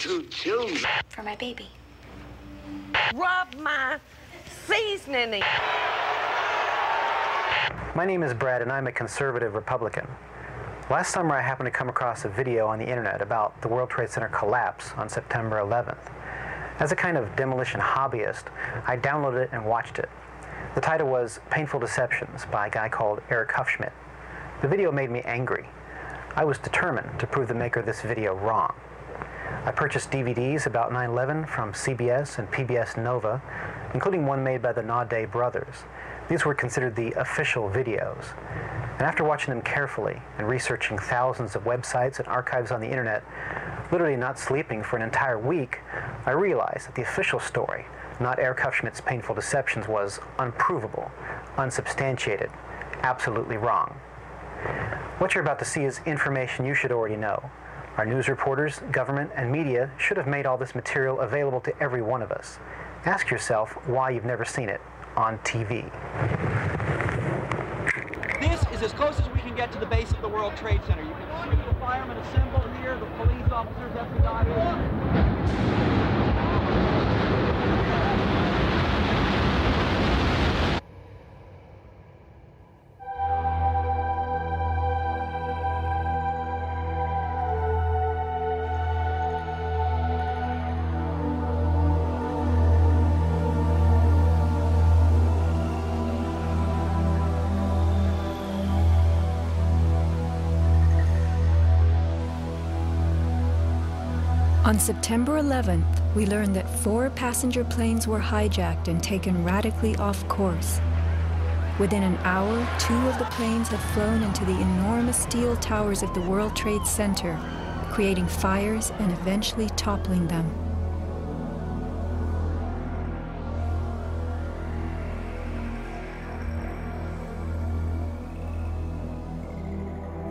so chilly. For my baby. Rub my seasoning. My name is Brad, and I'm a conservative Republican. Last summer, I happened to come across a video on the internet about the World Trade Center collapse on September 11th. As a kind of demolition hobbyist, I downloaded it and watched it. The title was Painful Deceptions by a guy called Eric Hufschmidt. The video made me angry. I was determined to prove the maker of this video wrong. I purchased DVDs about 9/11 from CBS and PBS Nova, including one made by the Naudet brothers. These were considered the official videos. And after watching them carefully and researching thousands of websites and archives on the internet, literally not sleeping for an entire week, I realized that the official story, not Eric Hufschmidt's Painful Deceptions, was unprovable, unsubstantiated, absolutely wrong. What you're about to see is information you should already know. Our news reporters, government, and media should have made all this material available to every one of us. Ask yourself why you've never seen it on TV. This is as close as we can get to the base of the World Trade Center. You can see the firemen assembled here, the police officers, everybody. On September 11th, we learned that 4 passenger planes were hijacked and taken radically off course. Within an hour, 2 of the planes had flown into the enormous steel towers of the World Trade Center, creating fires and eventually toppling them.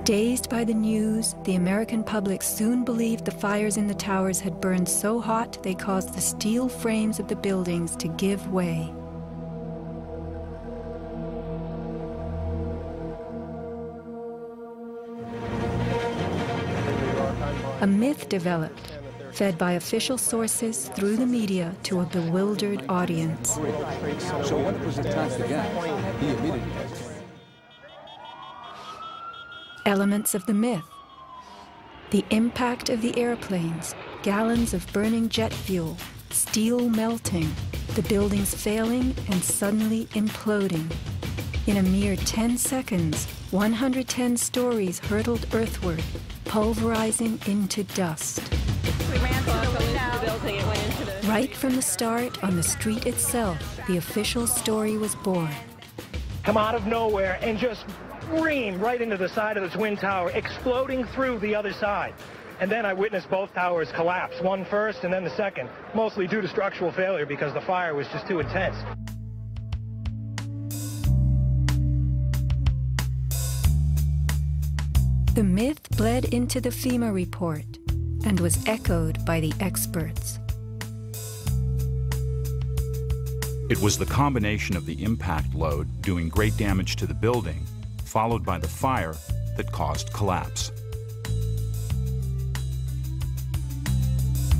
Dazed by the news, the American public soon believed the fires in the towers had burned so hot they caused the steel frames of the buildings to give way. A myth developed, fed by official sources through the media to a bewildered audience. So when it was attacked again, he immediately... Elements of the myth. The impact of the airplanes, gallons of burning jet fuel, steel melting, the buildings failing and suddenly imploding. In a mere 10 seconds, 110 stories hurtled earthward, pulverizing into dust. We ran through the building and went into the... Right from the start, on the street itself, the official story was born. Come out of nowhere and just scream right into the side of the Twin Tower, exploding through the other side. And then I witnessed both towers collapse, one first and then the second, mostly due to structural failure because the fire was just too intense. The myth bled into the FEMA report and was echoed by the experts. It was the combination of the impact load doing great damage to the building, followed by the fire, that caused collapse.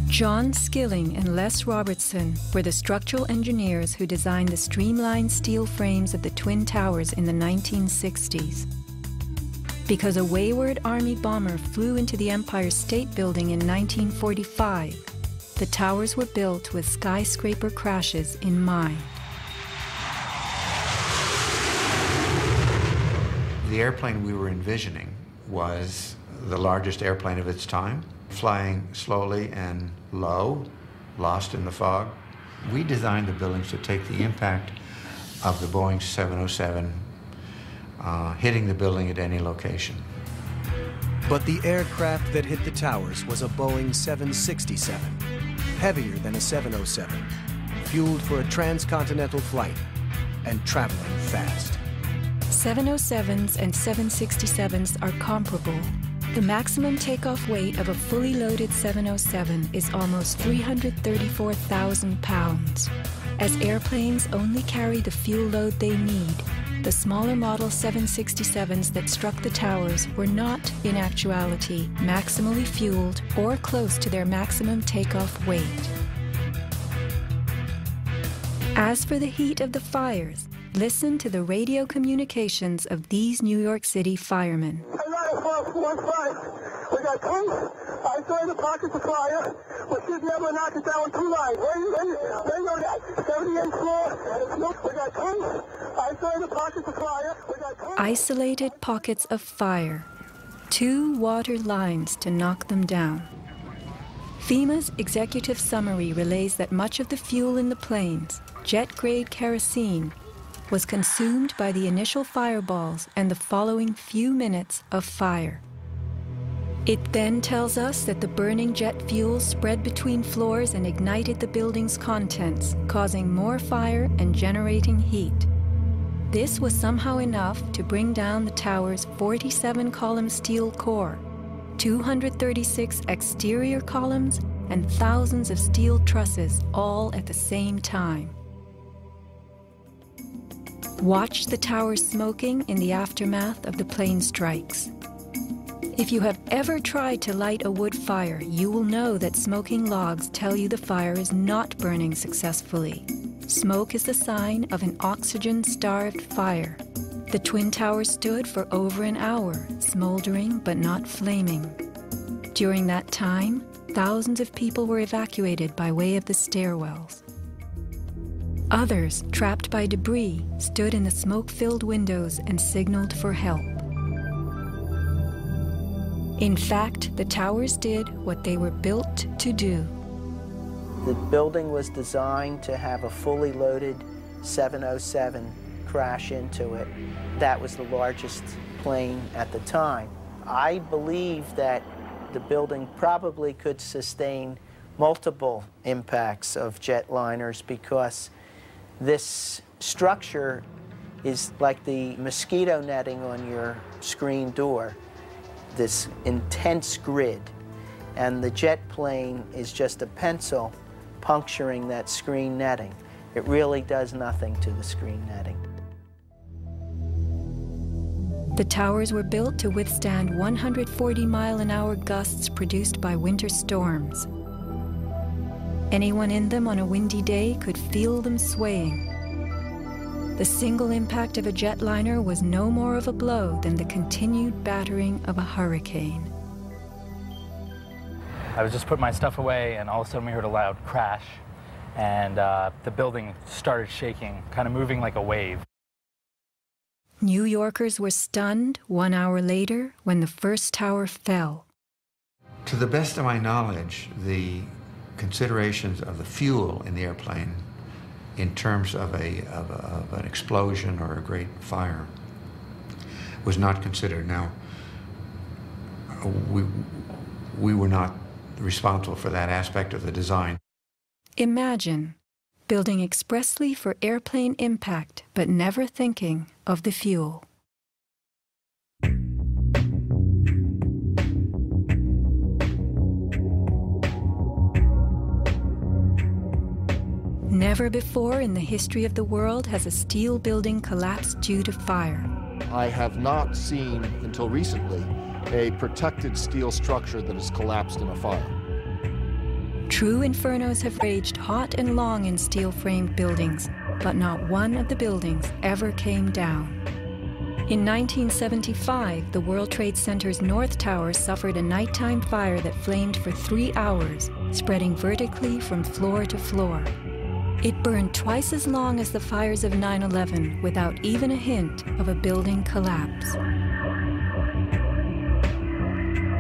John Skilling and Les Robertson were the structural engineers who designed the streamlined steel frames of the Twin Towers in the 1960s. Because a wayward Army bomber flew into the Empire State Building in 1945, the towers were built with skyscraper crashes in mind. The airplane we were envisioning was the largest airplane of its time, flying slowly and low, lost in the fog. We designed the buildings to take the impact of the Boeing 707 hitting the building at any location. But the aircraft that hit the towers was a Boeing 767, heavier than a 707, fueled for a transcontinental flight and traveling fast. 707s and 767s are comparable. The maximum takeoff weight of a fully loaded 707 is almost 334,000 pounds. As airplanes only carry the fuel load they need, the smaller model 767s that struck the towers were not, in actuality, maximally fueled or close to their maximum takeoff weight. As for the heat of the fires, listen to the radio communications of these New York City firemen. We got tanks. I saw the pockets of fire. We should never knock it down too light. Where you go that? 78th floor. We got tanks. I saw the pockets of fire. We got tanks. Isolated pockets of fire. 2 water lines to knock them down. FEMA's executive summary relays that much of the fuel in the planes, jet-grade kerosene, was consumed by the initial fireballs and the following few minutes of fire. It then tells us that the burning jet fuel spread between floors and ignited the building's contents, causing more fire and generating heat. This was somehow enough to bring down the tower's 47-column steel core, 236 exterior columns, and thousands of steel trusses all at the same time. Watch the towers smoking in the aftermath of the plane strikes. If you have ever tried to light a wood fire, you will know that smoking logs tell you the fire is not burning successfully. Smoke is the sign of an oxygen-starved fire. The Twin Towers stood for over an hour, smoldering but not flaming. During that time, thousands of people were evacuated by way of the stairwells. Others, trapped by debris, stood in the smoke-filled windows and signaled for help. In fact, the towers did what they were built to do. The building was designed to have a fully loaded 707 crash into it. That was the largest plane at the time. I believe that the building probably could sustain multiple impacts of jetliners because this structure is like the mosquito netting on your screen door, this intense grid, and the jet plane is just a pencil puncturing that screen netting. It really does nothing to the screen netting. The towers were built to withstand 140-mile-an-hour gusts produced by winter storms. Anyone in them on a windy day could feel them swaying. The single impact of a jetliner was no more of a blow than the continued battering of a hurricane. I was just putting my stuff away, and all of a sudden we heard a loud crash, and the building started shaking, kind of moving like a wave. New Yorkers were stunned 1 hour later when the first tower fell. To the best of my knowledge, the considerations of the fuel in the airplane in terms of an explosion or a great fire was not considered. Now, we were not responsible for that aspect of the design. Imagine building expressly for airplane impact, but never thinking of the fuel. Never before in the history of the world has a steel building collapsed due to fire. I have not seen, until recently, a protected steel structure that has collapsed in a fire. True infernos have raged hot and long in steel-framed buildings, but not one of the buildings ever came down. In 1975, the World Trade Center's North Tower suffered a nighttime fire that flamed for 3 hours, spreading vertically from floor to floor. It burned twice as long as the fires of 9/11 without even a hint of a building collapse.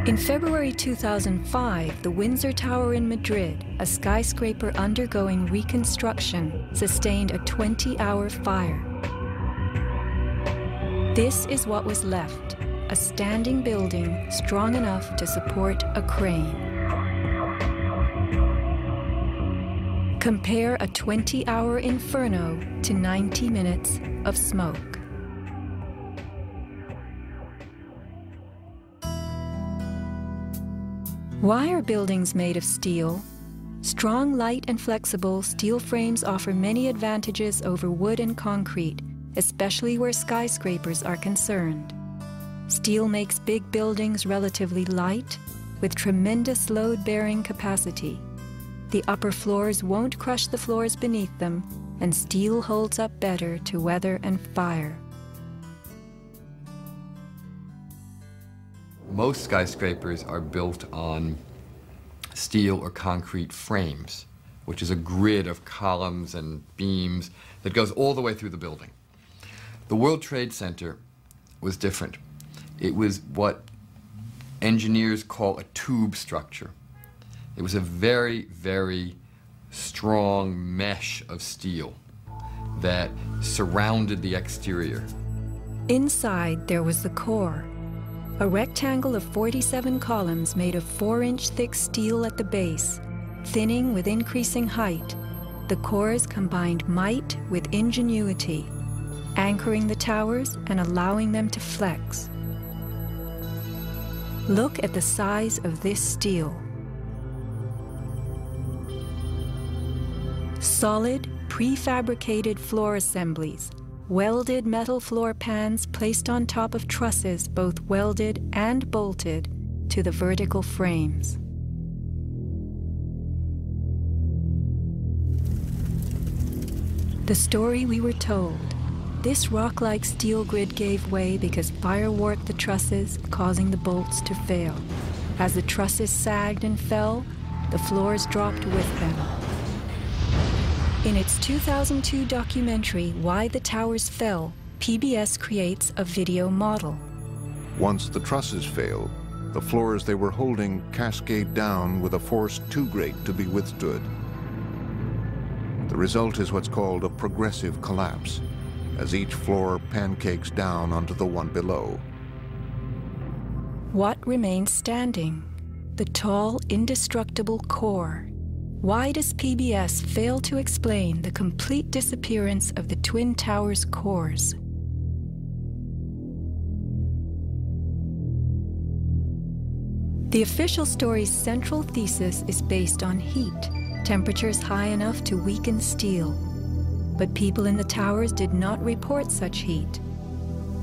In February 2005, the Windsor Tower in Madrid, a skyscraper undergoing reconstruction, sustained a 20-hour fire. This is what was left, a standing building strong enough to support a crane. Compare a 20-hour inferno to 90 minutes of smoke. Why are buildings made of steel? Strong, light, and flexible steel frames offer many advantages over wood and concrete, especially where skyscrapers are concerned. Steel makes big buildings relatively light, with tremendous load-bearing capacity. The upper floors won't crush the floors beneath them, and steel holds up better to weather and fire. Most skyscrapers are built on steel or concrete frames, which is a grid of columns and beams that goes all the way through the building. The World Trade Center was different. It was what engineers call a tube structure. It was a very, very strong mesh of steel that surrounded the exterior. Inside, there was the core, a rectangle of 47 columns made of 4-inch thick steel at the base, thinning with increasing height. The cores combined might with ingenuity, anchoring the towers and allowing them to flex. Look at the size of this steel. Solid, prefabricated floor assemblies, welded metal floor pans placed on top of trusses both welded and bolted to the vertical frames. The story we were told. This rock-like steel grid gave way because fire warped the trusses, causing the bolts to fail. As the trusses sagged and fell, the floors dropped with them. In its 2002 documentary, Why the Towers Fell, PBS creates a video model. Once the trusses fail, the floors they were holding cascade down with a force too great to be withstood. The result is what's called a progressive collapse, as each floor pancakes down onto the one below. What remains standing? The tall, indestructible core. Why does PBS fail to explain the complete disappearance of the Twin Towers' cores? The official story's central thesis is based on heat, temperatures high enough to weaken steel. But people in the towers did not report such heat.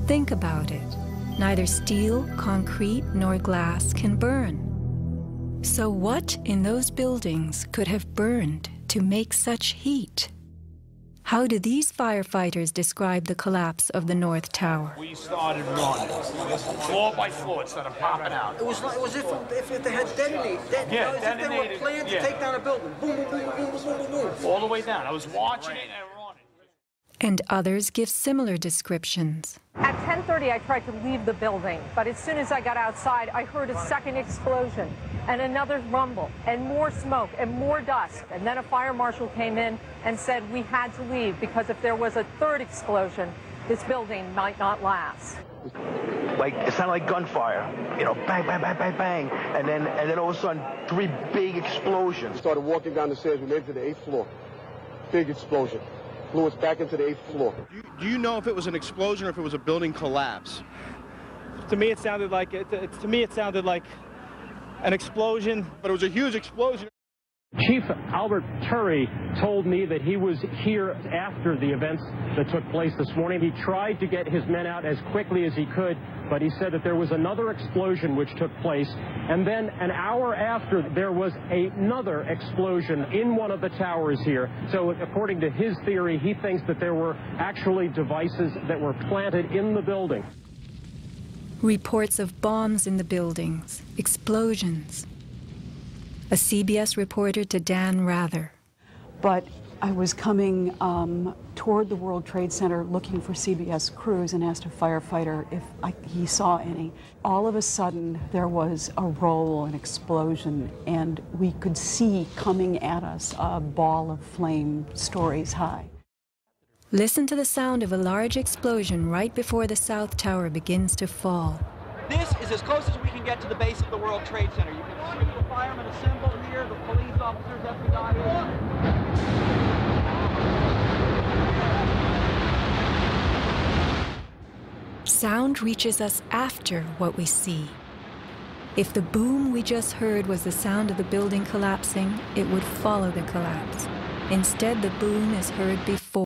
Think about it. Neither steel, concrete, nor glass can burn. So what in those buildings could have burned to make such heat? How do these firefighters describe the collapse of the North Tower? We started running, floor by floor, it started popping out. It was if they had detonated. Yeah, as detonated. If they were planned to take down a building. Boom, boom, boom, boom, boom, boom, boom. All the way down. I was watching it and running. And others give similar descriptions. At 10:30, I tried to leave the building, but as soon as I got outside, I heard a second explosion and another rumble and more smoke and more dust. And then a fire marshal came in and said we had to leave because if there was a third explosion, this building might not last. Like, it sounded like gunfire, you know, bang, bang, bang, bang, bang. And then all of a sudden, 3 big explosions. Started walking down the stairs, we made it to the 8th floor. Big explosion. Flew us back into the 8th floor. Do you know if it was an explosion or if it was a building collapse? To me, it sounded like an explosion, but it was a huge explosion. Chief Albert Turry told me that he was here after the events that took place this morning. He tried to get his men out as quickly as he could, but he said that there was another explosion which took place, and then an hour after there was another explosion in one of the towers here. So according to his theory, he thinks that there were actually devices that were planted in the building. Reports of bombs in the buildings, explosions. A CBS reporter to Dan Rather. But I was coming toward the World Trade Center looking for CBS crews and asked a firefighter if he saw any. All of a sudden, there was a roll, an explosion, and we could see coming at us a ball of flame stories high. Listen to the sound of a large explosion right before the South Tower begins to fall. This is as close as we can get to the base of the World Trade Center. You can see the firemen assembled here, the police officers, FBI. Sound reaches us after what we see. If the boom we just heard was the sound of the building collapsing, it would follow the collapse. Instead, the boom is heard before.